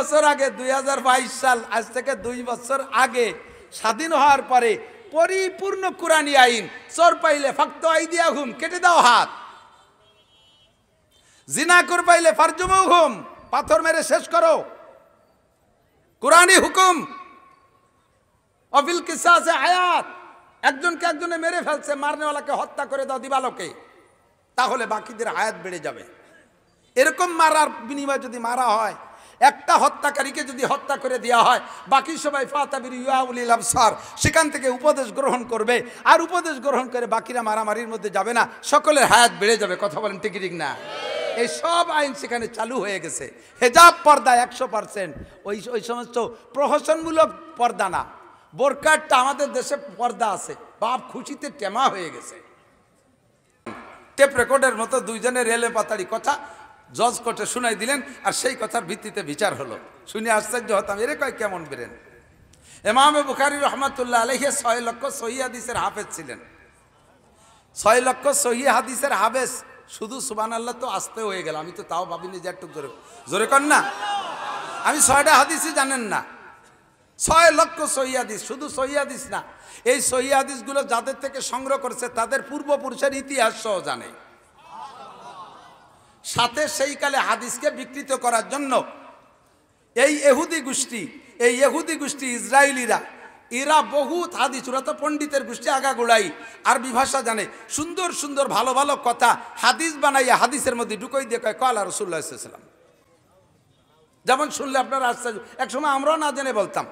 বছর আগে 2022 সাল, আজ থেকে 2 বছর আগে স্বাধীন হওয়ার পরে পরিপূর্ণ কুরআনী আইন, চোর পাইলে ফাকতু আইদিয়াহুম, কেটে দাও হাত, জিনা কর পাইলে ফারজুমুহুম, পাথর মেরে শেষ করো, কুরআনী হুকুম। অফিল কিসাসে হায়াত, একজনকে একজনে মেরে ফেলছে, মারনেওয়ালাকে হত্যা করে দাও দিবালোকে, তাহলে বাকিদের হায়াত বেড়ে যাবে। এরকম মারার বিনিময়ে যদি মারা হয়, একটা হত্যাকারীকে যদি হত্যা করে দেওয়া হয়, বাকি সবাই ফাতাবির ইউআউলিল আবসার, সেখান থেকে উপদেশ গ্রহণ করবে, আর উপদেশ গ্রহণ করে বাকিরা মারামারির মধ্যে যাবে না, সকলের হায়াত বেড়ে যাবে। কথা বলেন ঠিক ঠিক না? এই সব আইন সেখানে চালু হয়ে গেছে। হেজাব পর্দা 100%, ওই সমস্ত প্রহসনমূলক পর্দা না। বোরকাটা আমাদের দেশে পর্দা আছে, বাপ খুশিতে টেমা হয়ে গেছে। টেপ রেকর্ডের মতো দুইজনের রেলে পাতাড়ি কথা জজ কোর্টে শুনাই দিলেন, আর সেই কথার ভিত্তিতে বিচার হলো। শুনে আশ্চর্য হতাম, এরে কয় কেমন বেরেন। ইমাম বুখারী রহমাতুল্লাহ আলাইহি 6 লক্ষ সহিহ হাদিসের হাফেজ ছিলেন। 6 লক্ষ সহিহ হাদিসের হাফেজ, শুধু সুবহানাল্লাহ তো আসতে হয়ে গেল, আমি তো তাও ভাবিনি যে একটু জোরে জোরে কর না। আমি 6টা হাদিসই জানেন না, 6 লক্ষ সহিহ হাদিস, শুধু সহিহ হাদিস না, এই সহিহ হাদিসগুলো যাদের থেকে সংগ্রহ করেছে তাদের পূর্বপুরুষের ইতিহাস সহ জানে। সাথে সেই কালে হাদিসকে বিকৃত করার জন্য এই ইহুদি গোষ্ঠী ইসরায়েলিরা, এরা বহুত হাদিস, ওরা তো পণ্ডিতের গোষ্ঠী আগাগোড়াই, আরবি ভাষা জানে, সুন্দর সুন্দর ভালো ভালো কথা হাদিস বানাইয়া হাদিসের মধ্যে ঢুকাই দিয়ে কয় কালা রাসূলুল্লাহ সাল্লাল্লাহু আলাইহি ওয়াসাল্লাম। যেমন শুনলে আপনারা আশ্চর্য, একসময় আমরাও না জেনে বলতাম,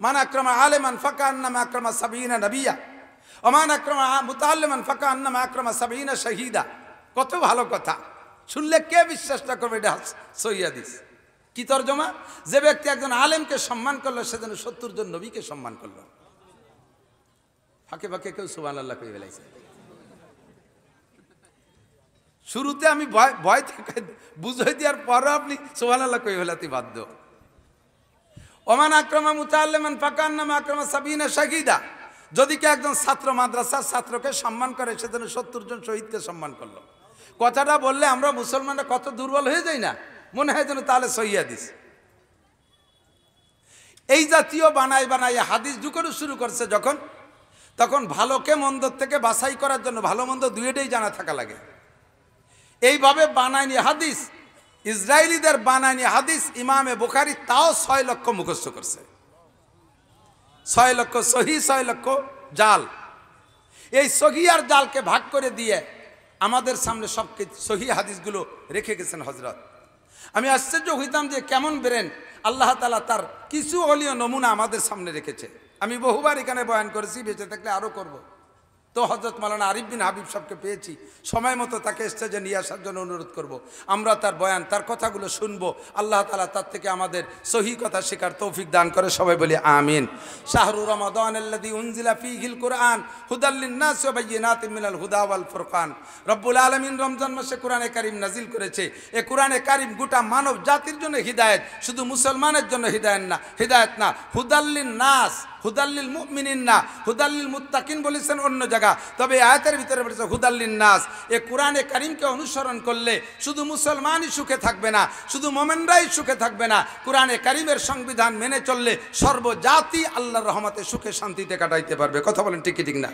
মান আকরামা আলেমান ফাকা আন্নামা আকরামা সাবিনা নবিয়া, ওমান আকরামা মুতাআল্লিমান ফাকা আন্নামা আকরামা সাবিনা শাহীদা। কত ভালো কথা, শুনলে কে বিশ্বাসটা করবে? এটা সহিহ হাদিস। কি তরজমা? যে ব্যক্তি একজন আলেমকে সম্মান করলো, সে যেন 70 জন নবীকে সম্মান করলো। ফাঁকে ফাঁকে কেউ সুবহানাল্লাহ কই ফেলাইছে। শুরুতে আমি ভয় থেকে বুঝাই দেওয়ার পরও আপনি সুবহানাল্লাহ কই ফেলাতে বাধ্য। ওমান আকরামা মুতাআল্লিমান ফাকা আন্নামা আকরামা সাবিনা শাহীদা, যদি কে একজন ছাত্র মাদ্রাসার ছাত্রকে সম্মান করে, সে যেন 70 জন শহীদকে সম্মান করলো। কথাটা বললে আমরা মুসলমানরা কত দুর্বল হয়ে যাই না, মনে হয় যেন তাহলে সহিহ হাদিস। এই জাতীয় বানাই হাদিস ঢুকানো শুরু করছে যখন, তখন ভালোকে মন্দ থেকে বাছাই করার জন্য ভালো মন্দ দুইটাই জানা থাকা লাগে। এইভাবে বানায়নি হাদিস, ইসরায়েলিদের বানায়নি হাদিস ইমামে বুখারী তাও 6 লক্ষ মুখস্থ করছে। 6 লক্ষ সহিহ, 6 লক্ষ জাল। এই সহিহ আর জালকে ভাগ করে দিয়ে আমাদের সামনে সব সহিহ হাদিসগুলো রেখে গেছেন হযরত। আমি আশ্চর্য হইতাম যে কেমন বেরেন আল্লাহ তাআলা তার কিছু অলিও নমুনা আমাদের সামনে রেখেছে। আমি বহুবার এখানে বয়ান করেছি, বেঁচে থাকলে আরও করব। তো হযরত মাওলানা আরিফ বিন হাবিব সাহেবকে পেয়েছি, সময় মতো তাকে স্টেজে নিয়ে আসার জন্য অনুরোধ করব। আমরা তার বয়ান, তার কথাগুলো শুনবো। আল্লাহ তাআলা তার থেকে আমাদের সহিহ কথা শেখার তৌফিক দান করে, সবাই বলি আমিন। শাহরু রমাদান আল্লাযী উনজিলা ফীহিল কুরআন হুদাল লিন-নাস ওয়া বায়্যিনাতিন মিনাল হুদা ওয়াল ফুরকান। রব্বুল আলামিন রমজান মাসে কোরআনে কারীম নাজিল করেছে। এই কোরআনে কারীম গোটা মানব জাতির জন্য হিদায়াত, শুধু মুসলমানের জন্য হিদায়াত না, হুদাল লিন-নাস, হুদাল্লিল মুমিনিন না, হুদাল্লিল মুত্তাকিন বলেছেন অন্য জায়গা, তবে আয়াতের ভিতরে বলেছে হুদাল্লিন নাস। এই কোরআনে কারীমকে অনুসরণ করলে শুধু মুসলমানই সুখে থাকবে না, শুধু মোমেনরাই সুখে থাকবে না, কোরআনে কারীমের সংবিধান মেনে চললে সর্বজাতি আল্লাহর রহমতে সুখে শান্তিতে কাটাইতে পারবে। কথা বলেন ঠিক ঠিক না?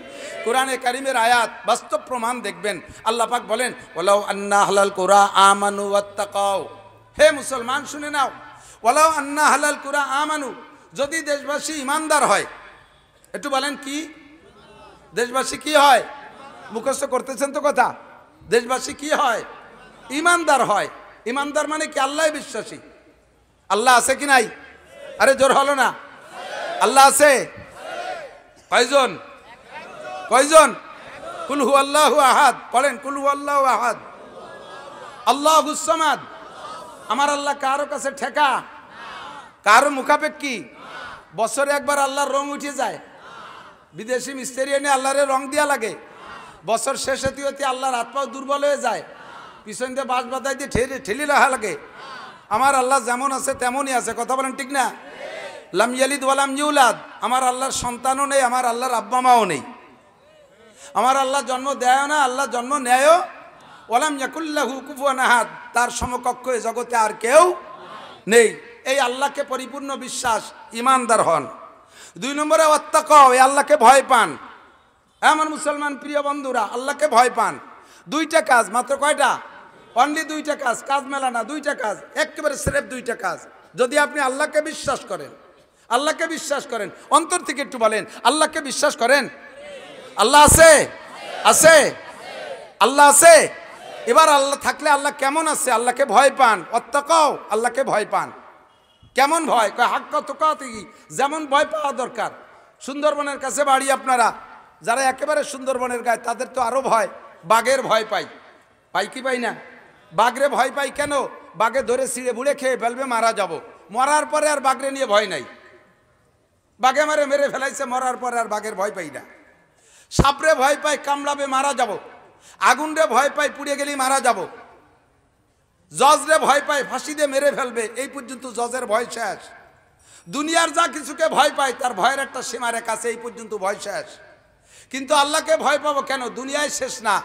কোরআনে কারীমের আয়াত বাস্তব প্রমাণ দেখবেন। আল্লাহ পাক বলেন ওয়ালাউ আন্না আহলাল কুরা আমানু ওয়াত্তাকাও। হে মুসলমান শুনে নাও, ওয়ালাউ আন্না আহলাল কুরা আমানু, যদি দেশবাসী ইমানদার হয়। একটু বলেন কি দেশবাসী কি হয়? মুখস্থ করতেছেন তো কথা? দেশবাসী কি হয়? ইমানদার হয়। ইমানদার মানে কি? আল্লাহ বিশ্বাসী। আল্লাহ আছে কি নাই? আরে জোর হলো না? আল্লাহ আছে কয়জন? কয়জন? কুল হু আল্লাহু আহাদ। পড়েন কুল হু আল্লাহু আহাদ আল্লাহুস সামাদ। আমার আল্লাহ কারো কাছে ঠেকা, কারো মুখাপেক্ষী। বছরে একবার আল্লাহর রং উঠে যায়, বিদেশি মিস্ত্রি এনে আল্লাহরে রং দিয়া লাগে। বছর শেষে হতে আল্লাহর হাত পাও দুর্বল হয়ে যায়, পিছন দিয়ে বাঁশ বাঁধাই দিয়ে ঠেলি রাখা লাগে। আমার আল্লাহ যেমন আছে তেমনই আছে। কথা বলেন ঠিক না? লাম ইয়ালিদ ওয়া লাম ইউলাদ। আমার আল্লাহর সন্তানও নেই, আমার আল্লাহর আব্বা মাও নেই। আমার আল্লাহ জন্ম দেয় না, আল্লাহ জন্ম নেয়ও। ওয়ালাম ইয়াকুল লাহু কুফুয়ান আহাদ। তার সমকক্ষ এ জগতে আর কেউ নেই। এই আল্লাহকে পরিপূর্ণ বিশ্বাস, ইমানদার হন। 2 নম্বরে ওয়াত্তাকাও, এই আল্লাহকে ভয় পান। আমার মুসলমান প্রিয় বন্ধুরা, আল্লাহকে ভয় পান। 2টা কাজ, মাত্র কয়টা? অনলি 2টা কাজ, কাজ মেলা না, 2টা কাজ, একেবারে স্রেফ 2টা কাজ। যদি আপনি আল্লাহকে বিশ্বাস করেন, আল্লাহকে বিশ্বাস করেন, অন্তর থেকে একটু বলেন, আল্লাহকে বিশ্বাস করেন? আল্লাহ আছে? আছে? আল্লাহ আছে? এবার আল্লাহ থাকলে আল্লাহ কেমন আছে? আল্লাহকে ভয় পান। ওয়াত্তাকাও, আল্লাহকে ভয় পান। কেমন ভয়? কয় হাক্কা তুকাতিহি, যেমন ভয় পাওয়া দরকার। সুন্দরবনের কাছে বাড়ি আপনারা, যারা একেবারে সুন্দরবনের গায়ে, তাদের তো আরো ভয়। বাঘের ভয় পাই, পাই কি পাই না? বাঘরে ভয় পাই কেন? বাঘে ধরে ছিঁড়ে বুড়ে খেয়ে ফেলবে, মারা যাব। মরার পরে আর বাঘরে নিয়ে ভয় নাই। বাঘে মারে মেরে ফেলাইছে, মরার পরে আর বাঘের ভয় পাই না। সাপরে ভয় পাই, কামড়াবে, মারা যাব। আগুনরে ভয় পাই, পুড়িয়ে গেলেই মারা যাব। জজরে ভয় পাই, ফাঁসি দিয়ে মেরে ফেলবে, এই পর্যন্ত জজের ভয় শেষ। দুনিয়ার যা কিছুকে ভয় পাই, তার ভয়ের একটা সীমারেখা আছে, এই পর্যন্ত ভয় শেষ। কিন্তু আল্লাহকে ভয় পাবো কেন? দুনিয়ায় শেষ না,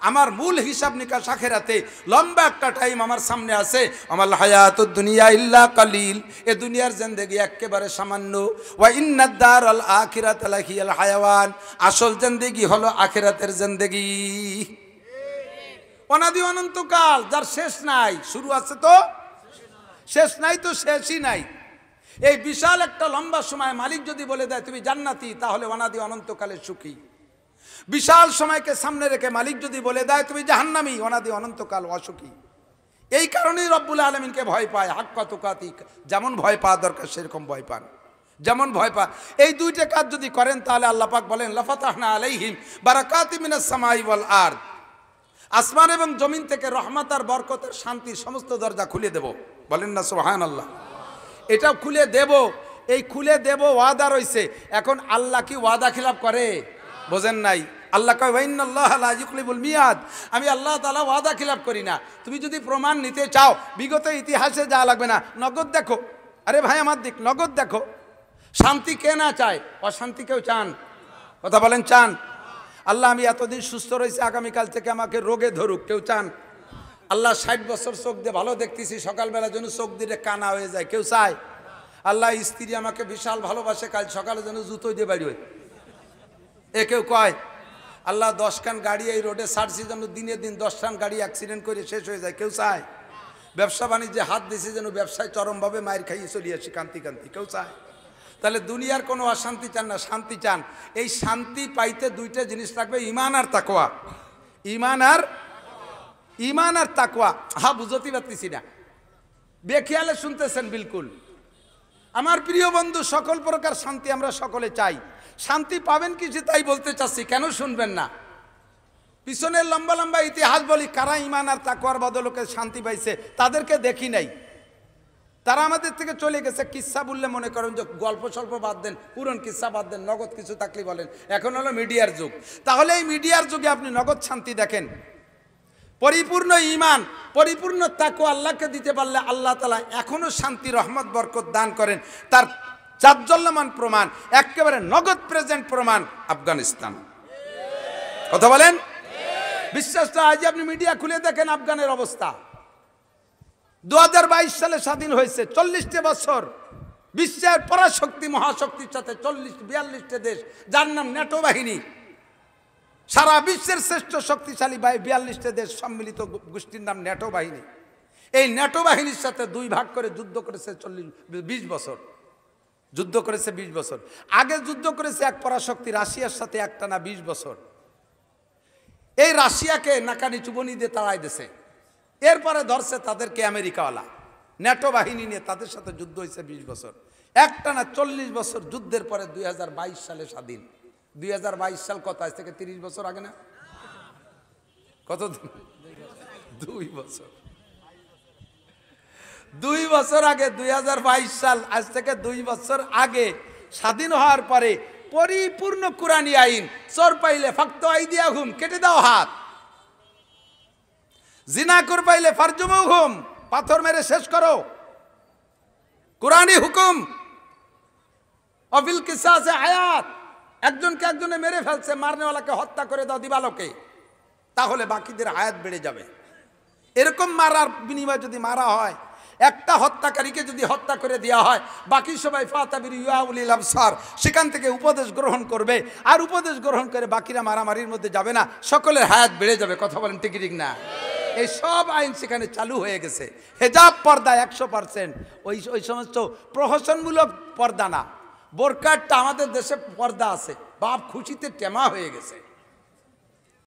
আমার মূল হিসাব নিকাশ আখিরাতে। লম্বা একটা টাইম আমার সামনে আছে। আমাল হায়াতুদ দুনিয়া ইল্লা কালিল, এ দুনিয়ার জিন্দেগি একেবারে সামান্য। ওয়া ইন্নাদ দারাল আখিরাতা লাহিয়াল হায়াওয়ান, আসল জিন্দেগি হলো আখিরাতের জিন্দেগি। অনাদি অনন্তকাল, যার শেষ নাই, শুরু আছে তো শেষ নাই, তো শেষই নাই। এই বিশাল একটা লম্বা সময় মালিক যদি বলে দেয় তুমি জান্নাতি, তাহলে অনাদি অনন্তকালের সুখী। বিশাল সময়কে সামনে রেখে মালিক যদি বলে দেয় তুমি জাহান্নামী, অনাদি অনন্তকাল অসুখী। এই কারণেই রব্বুল আলামিনকে ভয় পায়। হাক্কা তুকাতি, যেমন ভয় পাওয়া দরকার সেরকম ভয় পান, যেমন ভয় পান। এই 2টা কাজ যদি করেন, তাহলে আল্লাহ পাক বলেন লাফাতাহনা আলাইহিম বারাকাতিম মিনাস সামাই ওয়াল আরদ, আসমান এবং জমিন থেকে রহমত আর বরকতের শান্তির সমস্ত দরজা খুলে দেব। বলেন না সুবহানাল্লাহ। এটা খুলে দেব, এই খুলে দেব ওয়াদা রইছে। এখন আল্লাহ কি ওয়াদা খিলাফ করে? বোঝেন নাই? আল্লাহ কয় ওয়াইনাল্লাহা লা ইউখলিফুল মিয়াদ, আমি আল্লাহ তাআলা ওয়াদা খিলাফ করি না। তুমি যদি প্রমাণ নিতে চাও, বিগত ইতিহাসে যা লাগবে না, নগদ দেখো। আরে ভাই আমার দিক, নগদ দেখো। শান্তি কে না চায়? অশান্তি কেউ চান? কথা বলেন, চান? আল্লাহ আমি এতদিন সুস্থ রয়েছি, আগামীকাল থেকে আমাকে রোগে ধরুক, কেউ চান? আল্লাহ 60 বছর চোখ দিয়ে ভালো দেখতেছি, সকালবেলা যেন চোখ দিয়ে কানা হয়ে যায়, কেউ চায়? আল্লাহ স্ত্রী আমাকে বিশাল ভালোবাসে, কাল সকালে যেন জুতো দিয়ে বাড়ি হয়, এ কেউ কয়? আল্লাহ 10 খান গাড়ি এই রোডে ছাড়ছি যেন দিনে দিন 10 খান গাড়ি অ্যাক্সিডেন্ট করে শেষ হয়ে যায়, কেউ চায়? ব্যবসা বাণিজ্যে হাত দিয়েছে যেন ব্যবসায় চরমভাবে মায়ের খাইয়ে চলিয়ে আসি কান্তি কান্তি, কেউ চায়? তাহলে দুনিয়ার কোনো অশান্তি চান না, শান্তি চান। এই শান্তি পাইতে 2টা জিনিস লাগবে, ঈমান আর তাকওয়া। ঈমান আর তাকওয়া। হ্যাঁ, বুঝতে পারতেছি না, বেখেয়ালে শুনতেছেন বিলকুল। আমার প্রিয় বন্ধু, সকল প্রকার শান্তি আমরা সকলে চাই। শান্তি পাবেন কিছু তাই বলতে চাচ্ছি, কেন শুনবেন না? পিছনের লম্বা লম্বা ইতিহাস বলি, কারা ঈমান আর তাকওয়ার বদলকে শান্তি পাইছে, তাদেরকে দেখি নাই। তারা আমাদের থেকে চলে গেছে। কিচ্ছা বললে মনে করেন যে গল্প স্বল্প বাদ দেন, পুরন কিচ্ছা বাদ দেন, নগদ কিছু থাকলে বলেন। এখন হলো মিডিয়ার যুগ। তাহলে এই মিডিয়ার যুগে আপনি নগদ শান্তি দেখেন। পরিপূর্ণ ঈমান, পরিপূর্ণ তাকওয়া আল্লাহকে দিতে পারলে আল্লাহ তাআলা এখনো শান্তি, রহমত, বরকত দান করেন। তার জাজ্জল্যমান প্রমাণ, একেবারে নগদ প্রেজেন্ট প্রমাণ আফগানিস্তান। কথা বলেন? বিশ্বাস তো? আজ আপনি মিডিয়া খুলে দেখেন আফগানের অবস্থা। 2022 সালে স্বাধীন হয়েছে, 40টা বছর বিশ্বের পরাশক্তি মহাশক্তির সাথে 42টা দেশ, যার নাম ন্যাটো বাহিনী, সারা বিশ্বের শ্রেষ্ঠ শক্তিশালী 42টা দেশ সম্মিলিত গোষ্ঠীর নাম ন্যাটো বাহিনী। এই ন্যাটো বাহিনীর সাথে 2 ভাগ করে যুদ্ধ করেছে 20 বছর। যুদ্ধ করেছে 20 বছর। আগে যুদ্ধ করেছে এক পরাশক্তি রাশিয়ার সাথে একটানা 20 বছর। এই রাশিয়াকে নাকানি চুবনি দিয়ে তাড়াই দিয়েছে। এরপরে ধরছে তাদেরকে আমেরিকাওয়ালা, ন্যাটো বাহিনী নিয়ে তাদের সাথে যুদ্ধ হয়েছে 20 বছর। একটানা 40 বছর যুদ্ধের পরে 2022 সালে স্বাধীন। 2022 সাল কত? আজ থেকে 30 বছর আগে না? কত? 2 বছর। 2 বছর আগে, 2022 সাল, আজ থেকে 2 বছর আগে স্বাধীন হওয়ার পরে পরিপূর্ণ কুরআনী আইন। চোর পাইলে ফাকতু আইদিয়াহুম, কেটে দাও হাত। জিনা কর পাইলে ফারজুমুহুম, পাথর মেরে শেষ করো। কুরআনী হুকুম। অফিল কিসাসে হায়াত, একজনকে একজনে মেরে ফেলছে, মারনেওয়ালাকে হত্যা করে দাও দিবালোকে, তাহলে বাকিদের হায়াত বেড়ে যাবে। এরকম মারার বিনিময়ে যদি মারা হয়, একটা হত্যাকারীকে যদি হত্যা করে দেওয়া হয়, বাকি সবাই ফাতাবির ইউআউলিল আবসার সেখান থেকে উপদেশ গ্রহণ করবে, আর উপদেশ গ্রহণ করে বাকিরা মারামারির মধ্যে যাবে না, সকলের হায়াত বেড়ে যাবে। কথা বলেন ঠিক ঠিক না? এই সব আইন সেখানে চালু হয়ে গেছে। হেজাব পর্দা 100%, ওই সমস্ত প্রহসনমূলক পর্দা না। বোরকারটা আমাদের দেশে পর্দা আছে, বাপ খুশিতে টেমা হয়ে গেছে।